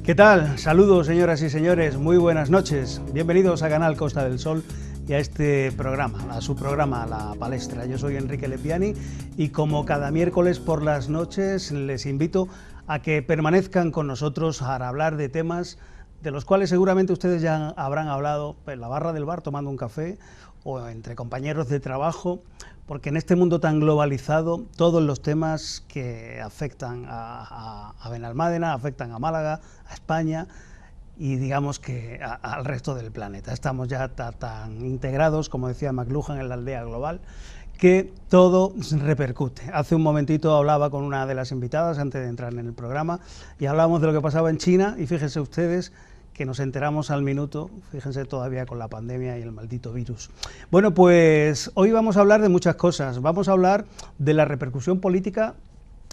¿Qué tal? Saludos, señoras y señores, muy buenas noches. Bienvenidos a Canal Costa del Sol y a este programa, a su programa La Palestra. Yo soy Enrique Lepiani y como cada miércoles por las noches les invito a que permanezcan con nosotros para hablar de temas de los cuales seguramente ustedes ya habrán hablado en la barra del bar tomando un café o entre compañeros de trabajo, porque en este mundo tan globalizado todos los temas que afectan a Benalmádena, afectan a Málaga, a España y digamos que al resto del planeta. Estamos ya tan integrados, como decía McLuhan, en la aldea global, que todo repercute. Hace un momentito hablaba con una de las invitadas antes de entrar en el programa y hablábamos de lo que pasaba en China y fíjense ustedes que nos enteramos al minuto, fíjense todavía con la pandemia y el maldito virus. Bueno, pues hoy vamos a hablar de muchas cosas. Vamos a hablar de la repercusión política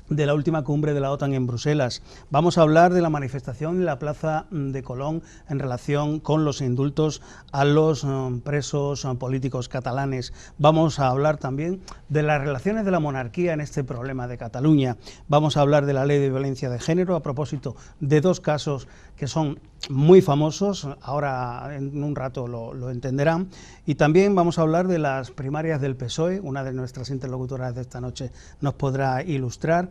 de la última cumbre de la OTAN en Bruselas. Vamos a hablar de la manifestación en la Plaza de Colón en relación con los indultos a los presos políticos catalanes. Vamos a hablar también de las relaciones de la monarquía en este problema de Cataluña. Vamos a hablar de la ley de violencia de género a propósito de dos casos que son muy famosos, ahora en un rato lo entenderán, y también vamos a hablar de las primarias del PSOE, una de nuestras interlocutoras de esta noche nos podrá ilustrar,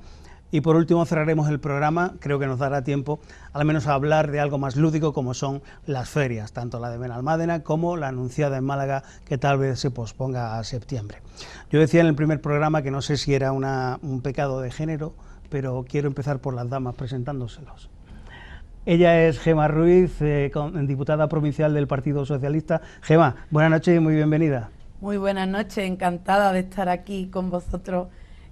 y por último cerraremos el programa, creo que nos dará tiempo al menos a hablar de algo más lúdico como son las ferias, tanto la de Benalmádena como la anunciada en Málaga que tal vez se posponga a septiembre. Yo decía en el primer programa que no sé si era un pecado de género, pero quiero empezar por las damas presentándoselos. Ella es Gemma Ruiz, diputada provincial del Partido Socialista. Gemma, buenas noches y muy bienvenida. Muy buenas noches, encantada de estar aquí con vosotros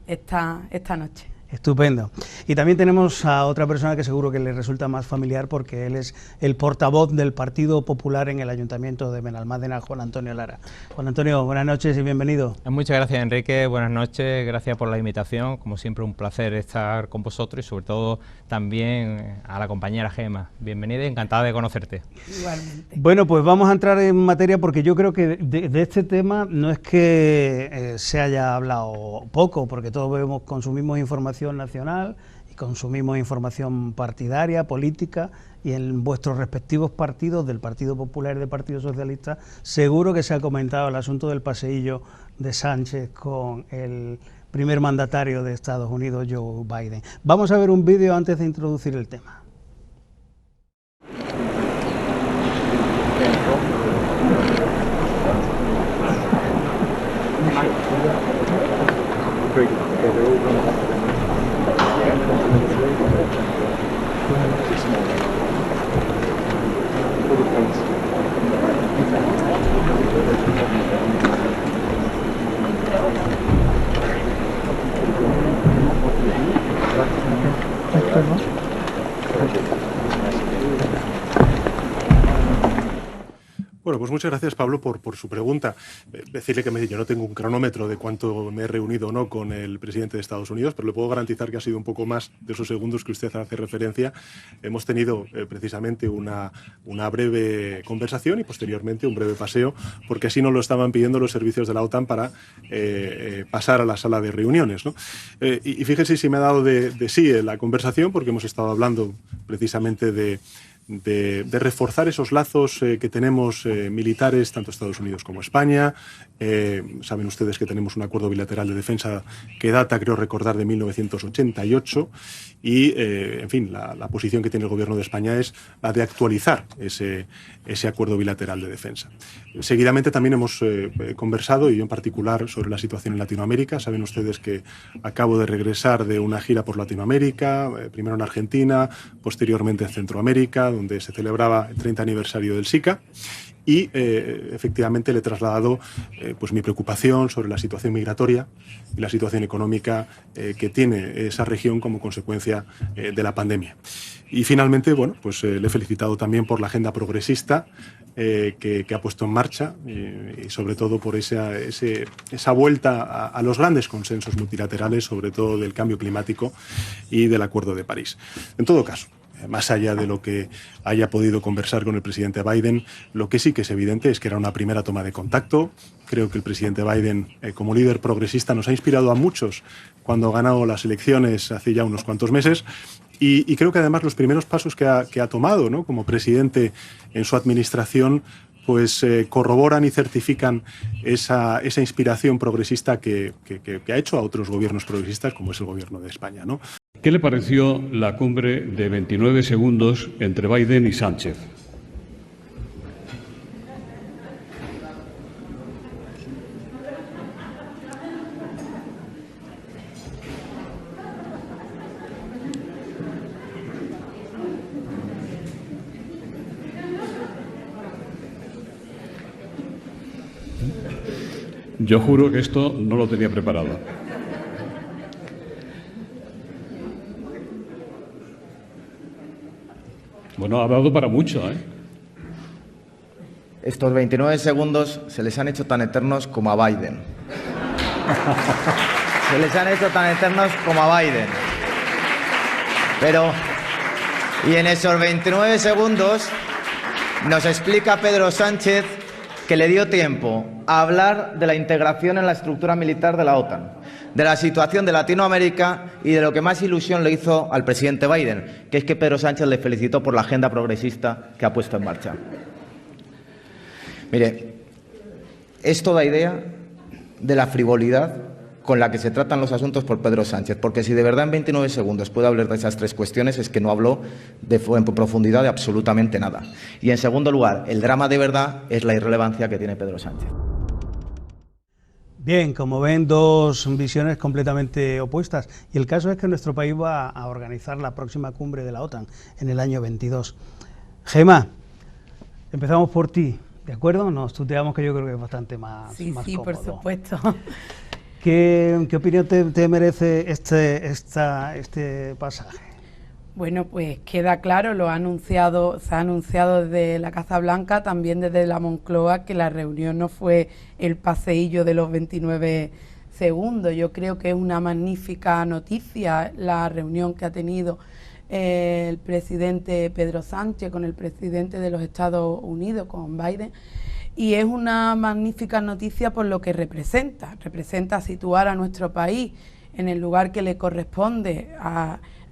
esta noche. Estupendo. Y también tenemos a otra persona que seguro que le resulta más familiar porque él es el portavoz del Partido Popular en el Ayuntamiento de Benalmádena, Juan Antonio Lara. Juan Antonio, buenas noches y bienvenido. Muchas gracias, Enrique, buenas noches, gracias por la invitación, como siempre un placer estar con vosotros y sobre todo también a la compañera Gemma. Bienvenida y encantada de conocerte. Igualmente. Bueno, pues vamos a entrar en materia porque yo creo que de este tema no es que se haya hablado poco, porque todos consumimos información nacional y consumimos información partidaria, política, y en vuestros respectivos partidos, del Partido Popular y del Partido Socialista, seguro que se ha comentado el asunto del paseillo de Sánchez con el primer mandatario de Estados Unidos, Joe Biden. Vamos a ver un vídeo antes de introducir el tema. Bueno, pues muchas gracias, Pablo, por su pregunta. Decirle que yo no tengo un cronómetro de cuánto me he reunido o no con el presidente de Estados Unidos, pero le puedo garantizar que ha sido un poco más de esos segundos que usted hace referencia. Hemos tenido precisamente una breve conversación y posteriormente un breve paseo, porque así nos lo estaban pidiendo los servicios de la OTAN para pasar a la sala de reuniones, ¿no? Y fíjense si me ha dado de sí la conversación, porque hemos estado hablando precisamente de reforzar esos lazos que tenemos militares, tanto Estados Unidos como España. Saben ustedes que tenemos un acuerdo bilateral de defensa que data, creo recordar, de 1988 y, en fin, la posición que tiene el Gobierno de España es la de actualizar ese acuerdo bilateral de defensa. Seguidamente también hemos conversado, y yo en particular, sobre la situación en Latinoamérica. Saben ustedes que acabo de regresar de una gira por Latinoamérica, primero en Argentina, posteriormente en Centroamérica, donde se celebraba el 30 aniversario del SICA, y efectivamente le he trasladado pues mi preocupación sobre la situación migratoria y la situación económica que tiene esa región como consecuencia de la pandemia. Y finalmente, bueno, pues le he felicitado también por la agenda progresista que ha puesto en marcha y sobre todo por esa vuelta a los grandes consensos multilaterales, sobre todo del cambio climático y del Acuerdo de París. En todo caso, más allá de lo que haya podido conversar con el presidente Biden, lo que sí que es evidente es que era una primera toma de contacto. Creo que el presidente Biden, como líder progresista, nos ha inspirado a muchos cuando ganó las elecciones hace ya unos cuantos meses. Y creo que además los primeros pasos que ha tomado, ¿no?, como presidente en su administración, pues corroboran y certifican esa inspiración progresista que ha hecho a otros gobiernos progresistas, como es el gobierno de España, ¿no? ¿Qué le pareció la cumbre de 29 segundos entre Biden y Sánchez? Yo juro que esto no lo tenía preparado. Bueno, ha dado para mucho, ¿eh? Estos 29 segundos se les han hecho tan eternos como a Biden. Se les han hecho tan eternos como a Biden. Pero, y en esos 29 segundos nos explica Pedro Sánchez que le dio tiempo a hablar de la integración en la estructura militar de la OTAN, de la situación de Latinoamérica y de lo que más ilusión le hizo al presidente Biden, que es que Pedro Sánchez le felicitó por la agenda progresista que ha puesto en marcha. Mire, esto da idea de la frivolidad con la que se tratan los asuntos por Pedro Sánchez, porque si de verdad en 29 segundos puede hablar de esas tres cuestiones es que no habló en profundidad de absolutamente nada. Y en segundo lugar, el drama de verdad es la irrelevancia que tiene Pedro Sánchez. Bien, como ven, dos visiones completamente opuestas. Y el caso es que nuestro país va a organizar la próxima cumbre de la OTAN en el año 22. Gemma, empezamos por ti, ¿de acuerdo? Nos tuteamos, que yo creo que es bastante más Sí, más sí, cómodo. por supuesto. ¿Qué opinión te merece este pasaje? Bueno, pues queda claro, se ha anunciado desde la Casa Blanca, también desde la Moncloa, que la reunión no fue el paseillo de los 29 segundos. Yo creo que es una magnífica noticia la reunión que ha tenido el presidente Pedro Sánchez con el presidente de los Estados Unidos, con Biden, y es una magnífica noticia por lo que representa situar a nuestro país en el lugar que le corresponde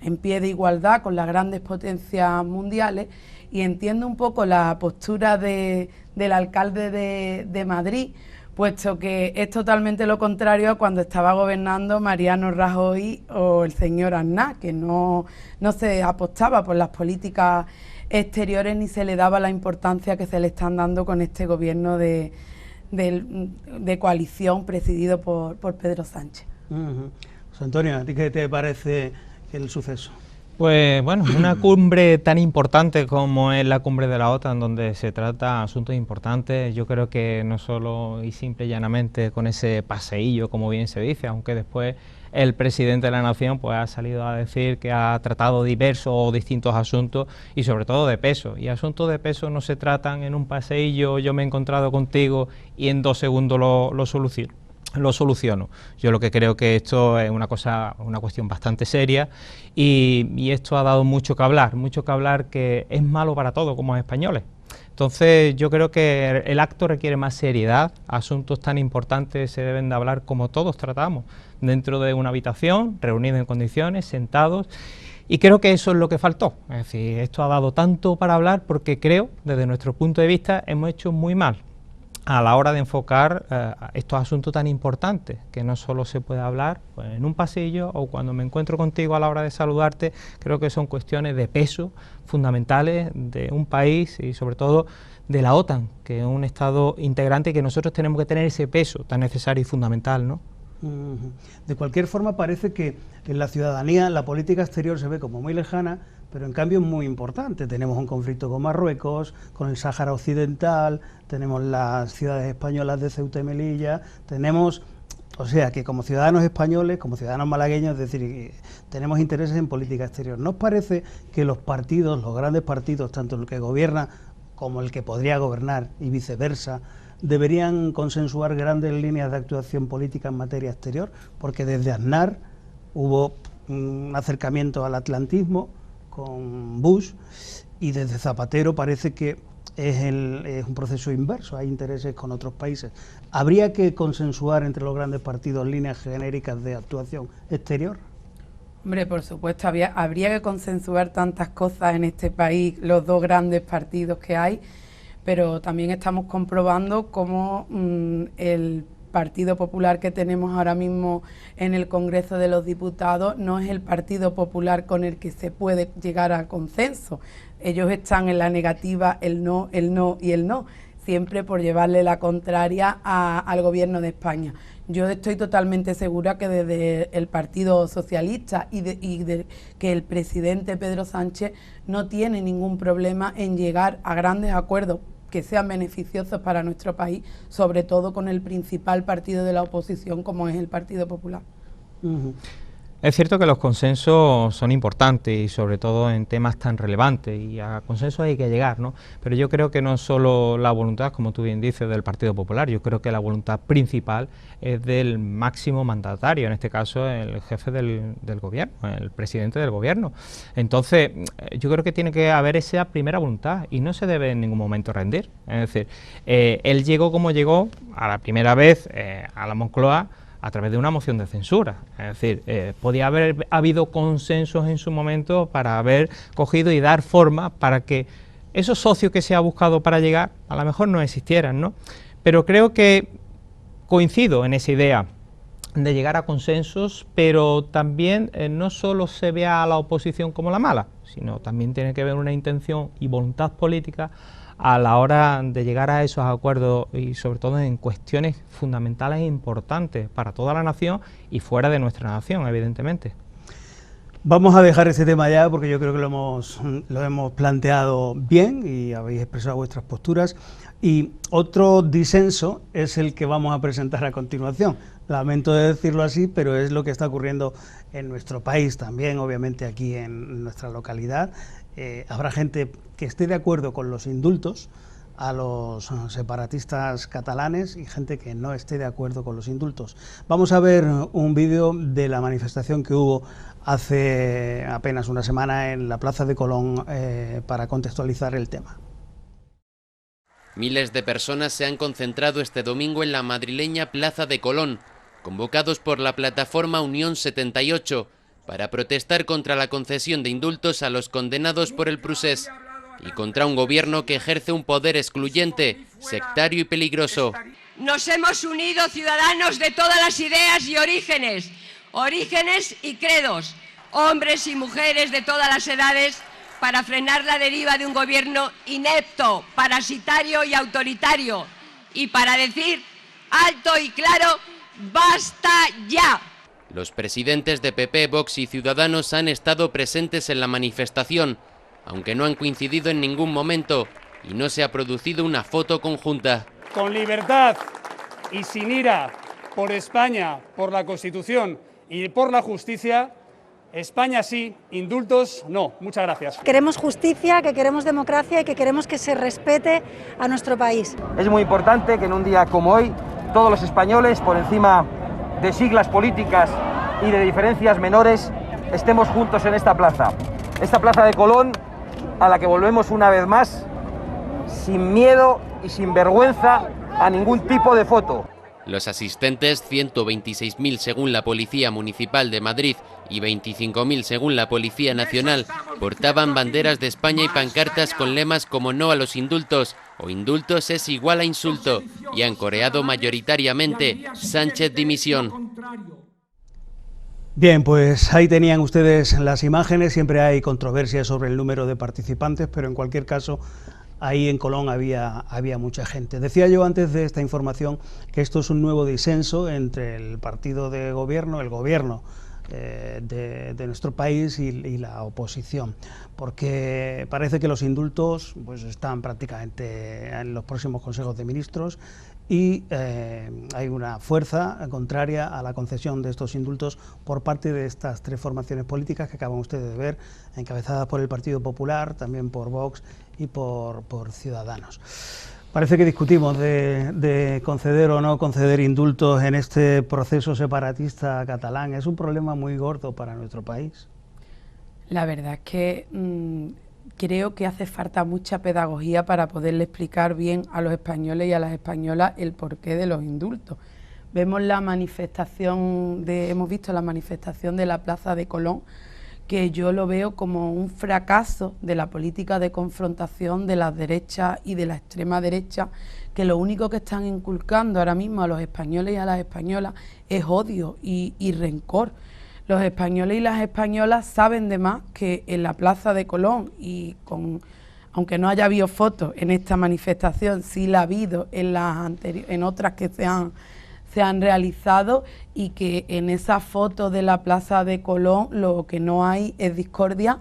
en pie de igualdad con las grandes potencias mundiales, y entiendo un poco la postura del alcalde de Madrid, puesto que es totalmente lo contrario a cuando estaba gobernando Mariano Rajoy o el señor Aznar, que no se apostaba por las políticas exteriores ni se le daba la importancia que se le están dando con este gobierno de coalición presidido por Pedro Sánchez. José Antonio, ¿a ti qué te parece el suceso? Pues bueno, una cumbre tan importante como es la cumbre de la OTAN, donde se trata asuntos importantes, yo creo que no solo y simple y llanamente con ese paseillo, como bien se dice, aunque después el presidente de la nación pues ha salido a decir que ha tratado diversos o distintos asuntos y sobre todo de peso, y asuntos de peso no se tratan en un paseillo, yo me he encontrado contigo y en 2 segundos lo soluciono. Yo lo que creo que esto es una cuestión bastante seria y esto ha dado mucho que hablar que es malo para todos como españoles. Entonces yo creo que el acto requiere más seriedad, asuntos tan importantes se deben de hablar como todos tratamos, dentro de una habitación, reunidos en condiciones, sentados, y creo que eso es lo que faltó. Es decir, esto ha dado tanto para hablar porque creo, desde nuestro punto de vista, hemos hecho muy mal a la hora de enfocar estos asuntos tan importantes, que no solo se puede hablar pues, en un pasillo o cuando me encuentro contigo a la hora de saludarte. Creo que son cuestiones de peso fundamentales de un país y sobre todo de la OTAN, que es un Estado integrante y que nosotros tenemos que tener ese peso tan necesario y fundamental, ¿no? De cualquier forma, parece que en la ciudadanía la política exterior se ve como muy lejana, pero en cambio es muy importante. Tenemos un conflicto con Marruecos, con el Sáhara Occidental, tenemos las ciudades españolas de Ceuta y Melilla, o sea que como ciudadanos españoles, como ciudadanos malagueños, es decir, tenemos intereses en política exterior. ¿No os parece que los partidos, los grandes partidos, tanto el que gobierna como el que podría gobernar y viceversa, deberían consensuar grandes líneas de actuación política en materia exterior? Porque desde Aznar hubo un acercamiento al atlantismo con Bush y desde Zapatero parece que es un proceso inverso, hay intereses con otros países. ¿Habría que consensuar entre los grandes partidos líneas genéricas de actuación exterior? Hombre, por supuesto, habría que consensuar tantas cosas en este país, los dos grandes partidos que hay, pero también estamos comprobando cómo el Partido Popular que tenemos ahora mismo en el Congreso de los Diputados no es el Partido Popular con el que se puede llegar a consenso. Ellos están en la negativa, el no y el no, siempre por llevarle la contraria al Gobierno de España. Yo estoy totalmente segura que desde el Partido Socialista que el presidente Pedro Sánchez no tiene ningún problema en llegar a grandes acuerdos que sean beneficiosos para nuestro país, sobre todo con el principal partido de la oposición como es el Partido Popular. Es cierto que los consensos son importantes y sobre todo en temas tan relevantes, y a consensos hay que llegar, ¿no? Pero yo creo que no solo la voluntad, como tú bien dices, del Partido Popular, yo creo que la voluntad principal es del máximo mandatario, en este caso el jefe del gobierno, el presidente del gobierno. Entonces, yo creo que tiene que haber esa primera voluntad y no se debe en ningún momento rendir. Es decir, él llegó como llegó a la primera vez a la Moncloa a través de una moción de censura. Es decir, podía haber habido consensos en su momento para haber cogido y dar forma para que esos socios que se ha buscado para llegar a lo mejor no existieran, ¿no? Pero creo que coincido en esa idea de llegar a consensos, pero también no solo se vea a la oposición como la mala, sino también tiene que haber una intención y voluntad política a la hora de llegar a esos acuerdos y sobre todo en cuestiones fundamentales e importantes para toda la nación y fuera de nuestra nación, evidentemente. Vamos a dejar este tema ya porque yo creo que lo hemos planteado bien y habéis expresado vuestras posturas. Y otro disenso es el que vamos a presentar a continuación. Lamento de decirlo así, pero es lo que está ocurriendo en nuestro país también, obviamente aquí en nuestra localidad. Habrá gente que esté de acuerdo con los indultos a los separatistas catalanes y gente que no esté de acuerdo con los indultos. Vamos a ver un vídeo de la manifestación que hubo hace apenas una semana en la Plaza de Colón para contextualizar el tema. Miles de personas se han concentrado este domingo en la madrileña Plaza de Colón, convocados por la plataforma Unión 78, para protestar contra la concesión de indultos a los condenados por el procés y contra un gobierno que ejerce un poder excluyente, sectario y peligroso. Nos hemos unido ciudadanos de todas las ideas y orígenes y credos, hombres y mujeres de todas las edades, para frenar la deriva de un gobierno inepto, parasitario y autoritario, y para decir alto y claro, ¡basta ya! Los presidentes de PP, Vox y Ciudadanos han estado presentes en la manifestación, aunque no han coincidido en ningún momento y no se ha producido una foto conjunta. Con libertad y sin ira, por España, por la Constitución y por la justicia, España sí, indultos no. Muchas gracias. Queremos justicia, que queremos democracia y que queremos que se respete a nuestro país. Es muy importante que en un día como hoy todos los españoles, por encima de siglas políticas y de diferencias menores, estemos juntos en esta plaza de Colón, a la que volvemos una vez más, sin miedo y sin vergüenza a ningún tipo de foto. Los asistentes, 126.000 según la Policía Municipal de Madrid y 25.000 según la Policía Nacional, portaban banderas de España y pancartas con lemas como no a los indultos o indultos es igual a insulto, y han coreado mayoritariamente Sánchez dimisión. Bien, pues ahí tenían ustedes las imágenes. Siempre hay controversia sobre el número de participantes, pero en cualquier caso ahí en Colón había mucha gente. Decía yo antes de esta información que esto es un nuevo disenso entre el partido de gobierno, el gobierno de nuestro país y la oposición, porque parece que los indultos pues están prácticamente en los próximos consejos de ministros y hay una fuerza contraria a la concesión de estos indultos por parte de estas tres formaciones políticas que acaban ustedes de ver, encabezadas por el Partido Popular, también por Vox y por Ciudadanos. Parece que discutimos de conceder o no conceder indultos en este proceso separatista catalán. Es un problema muy gordo para nuestro país. La verdad es que creo que hace falta mucha pedagogía para poderle explicar bien a los españoles y a las españolas el porqué de los indultos. Vemos la manifestación hemos visto la manifestación de la Plaza de Colón, que yo lo veo como un fracaso de la política de confrontación de la derecha y de la extrema derecha, que lo único que están inculcando ahora mismo a los españoles y a las españolas es odio y rencor. Los españoles y las españolas saben de más que en la Plaza de Colón, y aunque no haya habido fotos en esta manifestación, sí la ha habido en otras que se han realizado, y que en esa foto de la Plaza de Colón lo que no hay es discordia,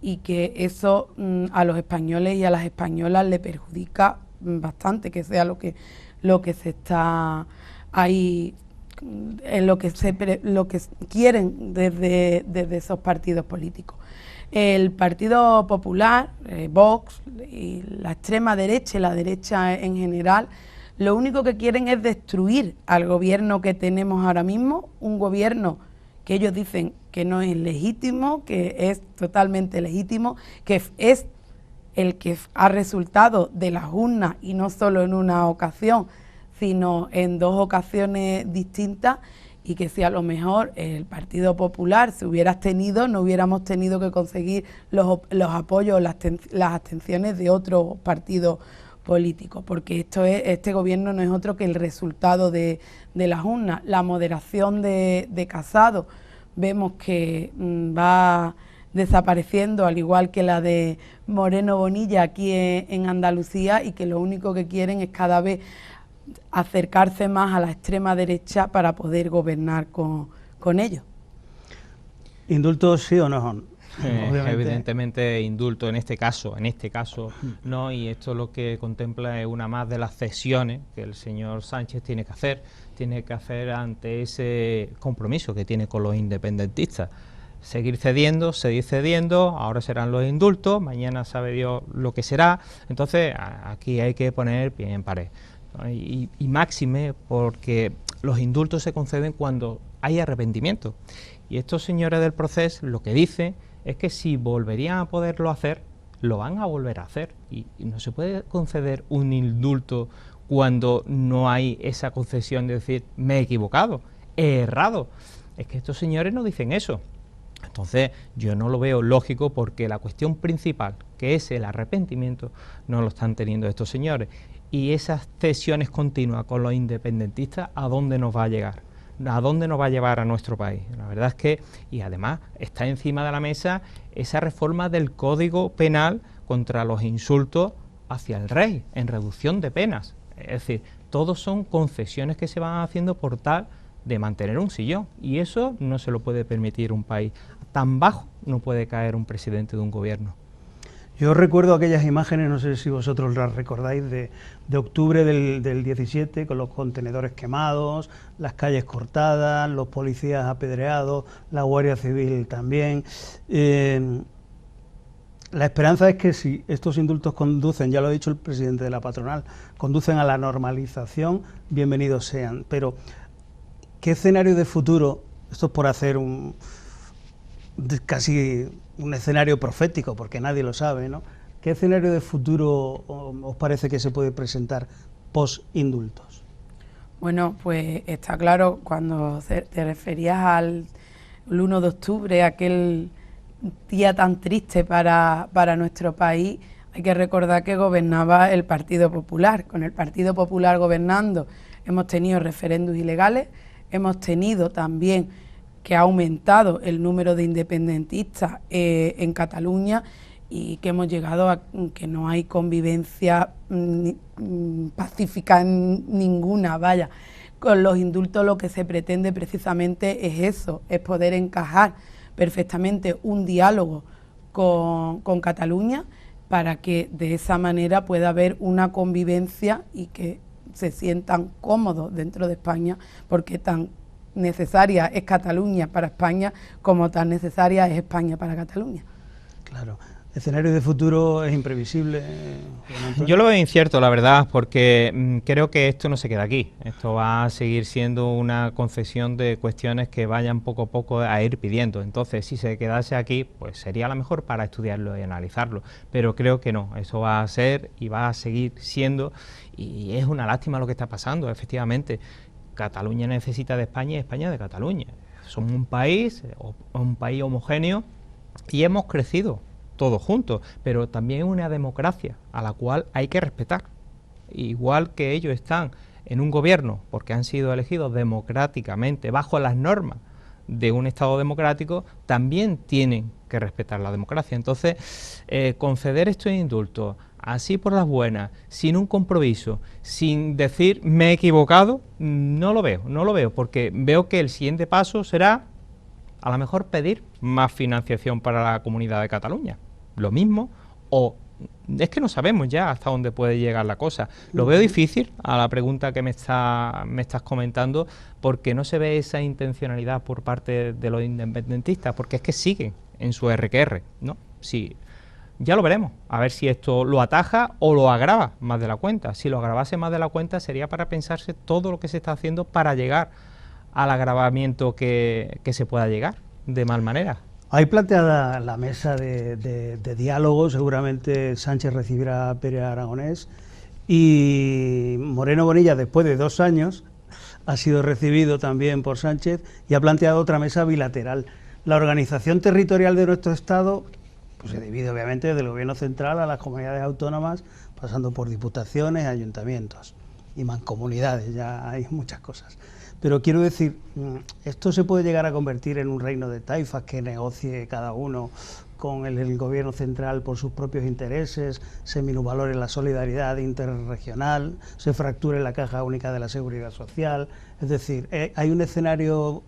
y que eso a los españoles y a las españolas le perjudica bastante, que sea lo que se está ahí, en lo que quieren desde esos partidos políticos. El Partido Popular, Vox y la extrema derecha y la derecha en general, lo único que quieren es destruir al gobierno que tenemos ahora mismo, un gobierno que ellos dicen que no es legítimo, que es totalmente legítimo, que es el que ha resultado de las urnas, y no solo en una ocasión, sino en 2 ocasiones distintas, y que si a lo mejor el Partido Popular se hubiera abstenido, no hubiéramos tenido que conseguir los apoyos, las abstenciones de otros partidos políticos, porque este gobierno no es otro que el resultado de las urnas. La moderación de Casado vemos que va desapareciendo, al igual que la de Moreno Bonilla aquí en Andalucía, y que lo único que quieren es cada vez acercarse más a la extrema derecha para poder gobernar con ellos. ¿Indultos sí o no? Evidentemente indulto en este caso no, y esto lo que contempla es una más de las cesiones que el señor Sánchez tiene que hacer ante ese compromiso que tiene con los independentistas. Seguir cediendo, ahora serán los indultos, mañana sabe Dios lo que será. Entonces aquí hay que poner pie en pared, ¿no? Y máxime porque los indultos se conceden cuando hay arrepentimiento, y estos señores del proceso lo que dicen es que si volverían a poderlo hacer, lo van a volver a hacer, y no se puede conceder un indulto cuando no hay esa concesión de decir me he equivocado, he errado. Es que estos señores no dicen eso. Entonces yo no lo veo lógico, porque la cuestión principal, que es el arrepentimiento, no lo están teniendo estos señores, y esas cesiones continuas con los independentistas, ¿a dónde nos va a llegar? ¿A dónde nos va a llevar a nuestro país? La verdad es que, y además está encima de la mesa esa reforma del Código Penal contra los insultos hacia el rey, en reducción de penas. Es decir, todos son concesiones que se van haciendo por tal de mantener un sillón, y eso no se lo puede permitir un país. Tan bajo no puede caer un presidente de un gobierno. Yo recuerdo aquellas imágenes, no sé si vosotros las recordáis, de octubre del 17, con los contenedores quemados, las calles cortadas, los policías apedreados, la Guardia Civil también. La esperanza es que si estos indultos conducen, ya lo ha dicho el presidente de la patronal, conducen a la normalización, bienvenidos sean. Pero, ¿qué escenario de futuro, esto es por hacer casi un escenario profético, porque nadie lo sabe, ¿no? ¿Qué escenario de futuro os parece que se puede presentar post-indultos? Bueno, pues está claro, cuando te referías al 1 de octubre, aquel día tan triste para nuestro país, hay que recordar que gobernaba el Partido Popular. Con el Partido Popular gobernando hemos tenido referendos ilegales, hemos tenido también que ha aumentado el número de independentistas en Cataluña, y que hemos llegado a que no hay convivencia pacífica ninguna. Vaya, con los indultos lo que se pretende precisamente es eso, es poder encajar perfectamente un diálogo con Cataluña, para que de esa manera pueda haber una convivencia y que se sientan cómodos dentro de España, porque tan necesaria es Cataluña para España como tan necesaria es España para Cataluña. Claro. ¿El escenario de futuro es imprevisible? Yo lo veo incierto, la verdad, porque creo que esto no se queda aquí. Esto va a seguir siendo una concesión de cuestiones que vayan poco a poco a ir pidiendo. Entonces, si se quedase aquí, pues sería la mejor para estudiarlo y analizarlo. Pero creo que no, eso va a ser y va a seguir siendo, y es una lástima lo que está pasando, efectivamente. Cataluña necesita de España y España de Cataluña. Somos un país homogéneo y hemos crecido todos juntos, pero también una democracia a la cual hay que respetar. Igual que ellos están en un gobierno porque han sido elegidos democráticamente bajo las normas de un Estado democrático, también tienen que respetar la democracia. Entonces, conceder estos indultos así por las buenas, sin un compromiso, sin decir me he equivocado, no lo veo, porque veo que el siguiente paso será a lo mejor pedir más financiación para la Comunidad de Cataluña, lo mismo, o es que no sabemos ya hasta dónde puede llegar la cosa. Lo veo difícil a la pregunta que me estás comentando, porque no se ve esa intencionalidad por parte de los independentistas, porque es que siguen en su RQR, ¿no? Sí, ya lo veremos, a ver si esto lo ataja o lo agrava más de la cuenta. Si lo agravase más de la cuenta sería para pensarse todo lo que se está haciendo para llegar al agravamiento que se pueda llegar de mal manera. Hay planteada la mesa de diálogo, seguramente Sánchez recibirá a Pere Aragonés y Moreno Bonilla, después de 2 años, ha sido recibido también por Sánchez y ha planteado otra mesa bilateral. La organización territorial de nuestro Estado pues se divide obviamente del gobierno central a las comunidades autónomas, pasando por diputaciones, ayuntamientos y mancomunidades, ya hay muchas cosas. Pero quiero decir, esto se puede llegar a convertir en un reino de taifas que negocie cada uno con el gobierno central por sus propios intereses, se minusvalore la solidaridad interregional, se fracture la caja única de la seguridad social. Es decir, hay un escenario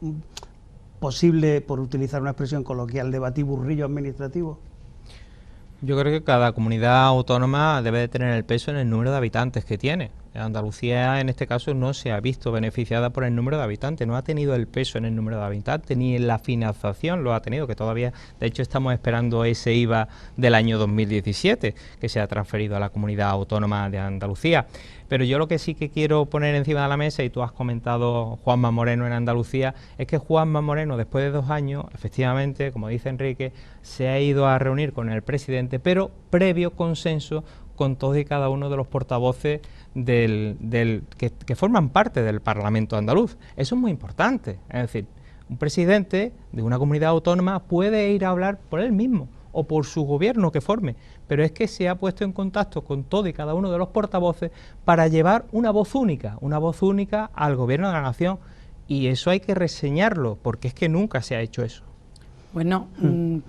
posible, por utilizar una expresión coloquial, de batiburrillo administrativo. Yo creo que cada comunidad autónoma debe de tener el peso en el número de habitantes que tiene. Andalucía, en este caso, no se ha visto beneficiada por el número de habitantes, no ha tenido el peso en el número de habitantes, ni en la financiación lo ha tenido, que todavía, de hecho, estamos esperando ese IVA del año 2017, que se ha transferido a la comunidad autónoma de Andalucía. Pero yo lo que sí que quiero poner encima de la mesa, y tú has comentado Juanma Moreno en Andalucía, es que Juanma Moreno, después de 2 años, efectivamente, como dice Enrique, se ha ido a reunir con el presidente, pero previo consenso con todos y cada uno de los portavoces que forman parte del Parlamento andaluz. Eso es muy importante. Es decir, un presidente de una comunidad autónoma puede ir a hablar por él mismo o por su gobierno que forme, pero es que se ha puesto en contacto con todo y cada uno de los portavoces para llevar una voz única al gobierno de la nación, y eso hay que reseñarlo, porque es que nunca se ha hecho eso. Bueno,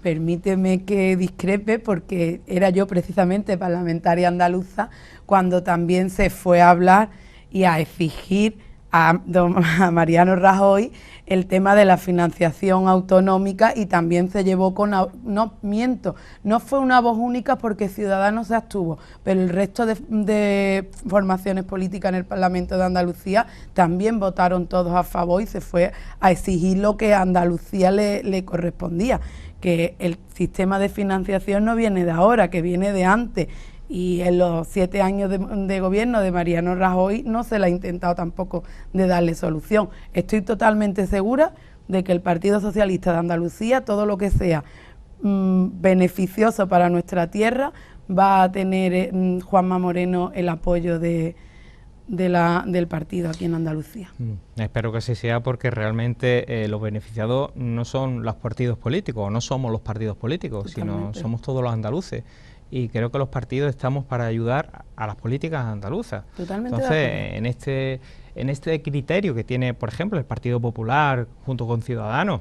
permíteme que discrepe, porque era yo precisamente parlamentaria andaluza cuando también se fue a hablar y a exigir a Mariano Rajoy el tema de la financiación autonómica, y también se llevó con... no fue una voz única porque Ciudadanos se abstuvo, pero el resto de formaciones políticas en el Parlamento de Andalucía también votaron todos a favor, y se fue a exigir lo que a Andalucía le correspondía, que el sistema de financiación no viene de ahora, que viene de antes. Y en los 7 años de gobierno de Mariano Rajoy no se le ha intentado tampoco de darle solución. Estoy totalmente segura de que el Partido Socialista de Andalucía, todo lo que sea beneficioso para nuestra tierra, va a tener Juanma Moreno el apoyo del partido aquí en Andalucía. Espero que así sea, porque realmente los beneficiados no son los partidos políticos, no somos los partidos políticos, sino somos todos los andaluces. Y creo que los partidos estamos para ayudar a las políticas andaluzas. Totalmente. Entonces, en este criterio que tiene, por ejemplo, el Partido Popular junto con Ciudadanos,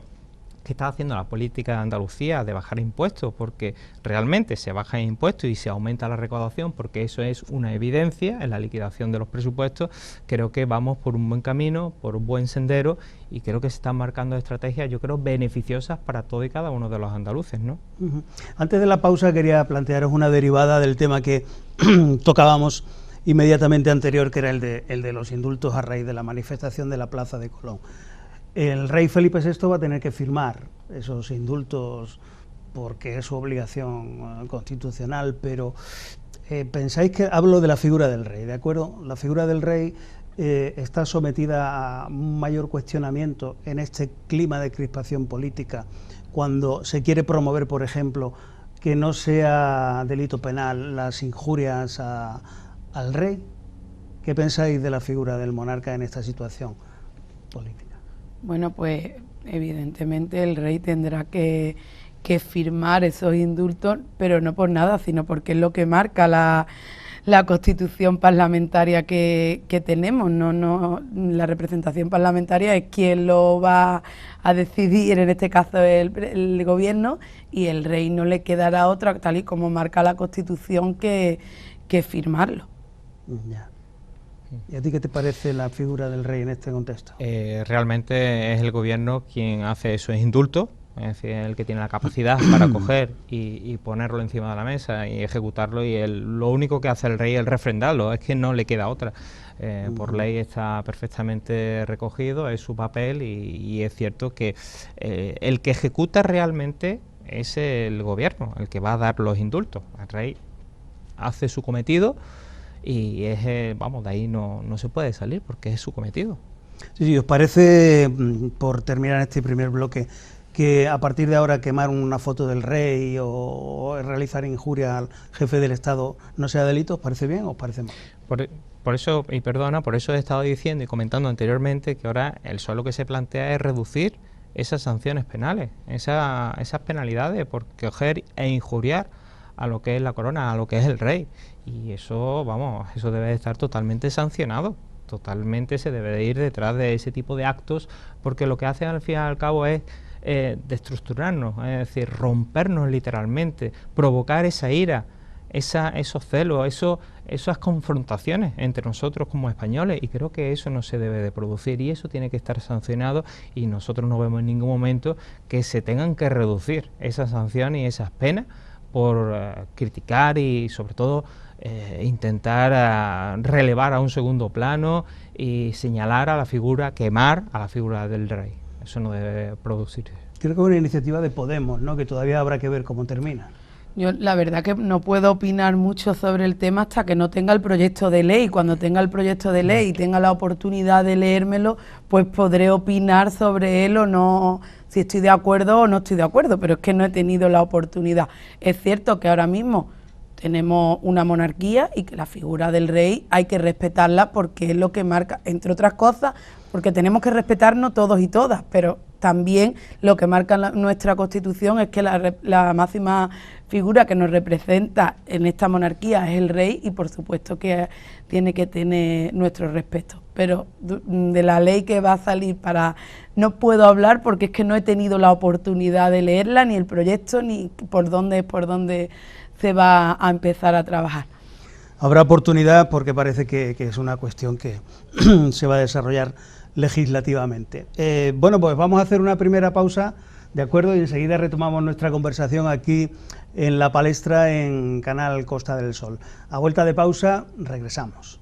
que está haciendo la política de Andalucía de bajar impuestos, porque realmente se bajan impuestos y se aumenta la recaudación, porque eso es una evidencia en la liquidación de los presupuestos. Creo que vamos por un buen camino, por un buen sendero, y creo que se están marcando estrategias, yo creo, beneficiosas para todo y cada uno de los andaluces, ¿no? Antes de la pausa quería plantearos una derivada del tema que tocábamos inmediatamente anterior, que era el de los indultos a raíz de la manifestación de la Plaza de Colón. El rey Felipe VI va a tener que firmar esos indultos porque es su obligación constitucional, pero pensáis que hablo de la figura del rey, ¿de acuerdo? La figura del rey está sometida a un mayor cuestionamiento en este clima de crispación política, cuando se quiere promover, por ejemplo, que no sea delito penal las injurias al rey. ¿Qué pensáis de la figura del monarca en esta situación? política? Bueno, pues evidentemente el rey tendrá que firmar esos indultos, pero no por nada, sino porque es lo que marca la constitución parlamentaria que tenemos. No, la representación parlamentaria es quien lo va a decidir, en este caso el gobierno, y el rey no le quedará otra, tal y como marca la constitución, que firmarlo. Ya. ¿Y a ti qué te parece la figura del rey en este contexto? Realmente es el gobierno quien hace esos indultos, es decir, el que tiene la capacidad para coger y ponerlo encima de la mesa y ejecutarlo, y lo único que hace el rey es refrendarlo, es que no le queda otra. Por ley está perfectamente recogido, es su papel, y es cierto que el que ejecuta realmente es el gobierno, el que va a dar los indultos. El rey hace su cometido y es, vamos, de ahí no se puede salir porque es su cometido. Sí, ¿os parece, por terminar este primer bloque, que a partir de ahora quemar una foto del rey o realizar injuria al jefe del Estado no sea delito? ¿Os parece bien o os parece mal? Por eso, y perdona, por eso he estado diciendo y comentando anteriormente que ahora el solo que se plantea es reducir esas sanciones penales, esas penalidades por coger e injuriar a lo que es la corona, a lo que es el rey. Y eso, vamos, eso debe de estar totalmente sancionado. Totalmente se debe de ir detrás de ese tipo de actos, porque lo que hace al fin y al cabo es destructurarnos, es decir, rompernos literalmente, provocar esa ira, esos celos, esas confrontaciones entre nosotros como españoles, y creo que eso no se debe de producir y eso tiene que estar sancionado, y nosotros no vemos en ningún momento que se tengan que reducir esas sanciones y esas penas por criticar y sobre todo intentar relevar a un segundo plano y señalar a la figura, quemar a la figura del rey. Eso no debe producirse. Creo que es una iniciativa de Podemos, ¿no?, que todavía habrá que ver cómo termina. Yo la verdad que no puedo opinar mucho sobre el tema hasta que no tenga el proyecto de ley. Cuando tenga el proyecto de ley y tenga la oportunidad de leérmelo, pues podré opinar sobre él o no, si estoy de acuerdo o no estoy de acuerdo, pero es que no he tenido la oportunidad. Es cierto que ahora mismo tenemos una monarquía y que la figura del rey hay que respetarla porque es lo que marca, entre otras cosas, porque tenemos que respetarnos todos y todas, pero también lo que marca nuestra Constitución es que la máxima figura que nos representa en esta monarquía es el rey, y por supuesto que tiene que tener nuestro respeto. Pero de la ley que va a salir no puedo hablar porque es que no he tenido la oportunidad de leerla, ni el proyecto, ni por dónde se va a empezar a trabajar. Habrá oportunidad porque parece que es una cuestión que se va a desarrollar legislativamente. Bueno, pues vamos a hacer una primera pausa, ¿de acuerdo? Y enseguida retomamos nuestra conversación aquí en La Palestra en Canal Costa del Sol. A vuelta de pausa, regresamos.